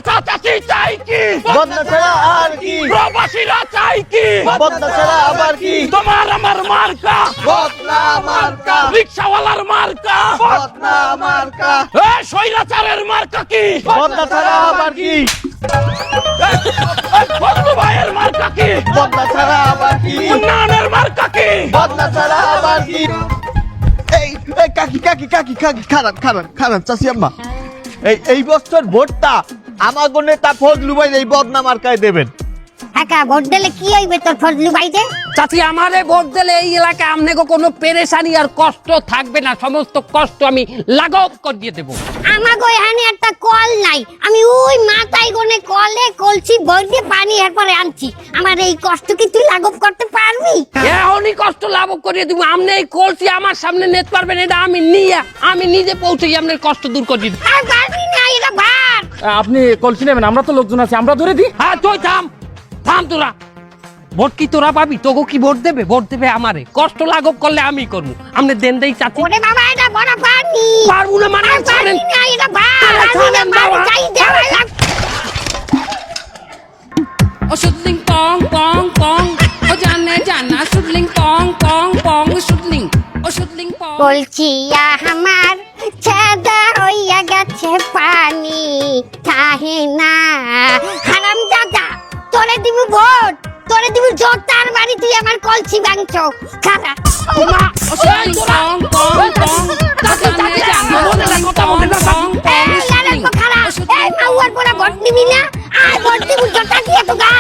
চাচা চাচি চাই কি? বদনা ছাড়া আর কি? প্রবাসীরা চাই কি? বদনা ছাড়া আবার কি? তোমার আমার মার্কা বদনা মার্কা, রিক্সাওয়ালার মার্কা বদনা মার্কা, স্বৈরাচারের মার্কা কি? বদনা ছাড়া আবার কি? বদলু ভাইয়ের মার্কা কি? বদনা ছাড়া আবার কি? উন্নয়নের মার্কা কি? বদনা ছাড়া আবার কি? এই এই কাকি কাকি কাকি কাকি খারাপ খারাপ খারাপ চাচি আম্মা, এই বছর ভোটটা আমাগো নেতা ফজলু ভাই এই বদনা মার্কায় দেবেন। একা ভোট দিলে কি হইবে তোর ফজলু ভাইতে? চাচি আমারে ভোট দিলে এই এলাকায় আমনেগো কোনো পেরেশানি আর কষ্ট থাকবে না, সমস্ত কষ্ট আমি লাঘব করিয়ে দেব। আমাগো এখানে একটা কল নাই, আমি ওই মাথায় গনে কলে কলসি ভর দিয়ে পানি এরপরে আনছি। আমার এই কষ্ট কি তুই লাঘব করতে পারবি? এখনই কষ্ট লাঘব করিয়ে দিব। আপনি এই কলসি আমার সামনে নিতে পারবেন, এটা আমি নিজে পৌঁছে গিয়ে আপনার কষ্ট দূর করে দিব। আর পারবি না, এটা ভার। আপনি কলসি নেবেন, আমরা তো লোকজন আছি, আমরা ধরে দিই। হ্যাঁ তুই থাম তোরা। ভোট কি তোরা পাবি? তোকে কি ভোট দেবে? ভোট দেবে আমারে। কষ্ট লাঘব করলে আমি করবো। আপনি দেন দেই চাচি। ওরে বাবা, এটা বড় পানি। পারবো না মানে আর পারবি না, এটা ভার। আরে আমি ছাড়েন এটা ভার বাবা। চাই দেওয়া লাগ। ও শুটলিং পং পং পং, ও জানে জানা শুটলিং পং পং পং, শুটলিং ও শুটলিং পং। বলছি আমার ছেদা হইয়া গেছে পানি চাহে না। হারাম দাদা, তোরে দিব ভোট, তোরে দিব জোতার বাড়ি, তুই আমার কলসি ভাঙছ। খারা ও শুটলিং পং পং পং, ও জানে জানা শুটলিং পং পং পং, শুটলিং ও শুটলিং। ভোট নিবি না? আর ভোট দিব জোতা দিয়ে তো গায়।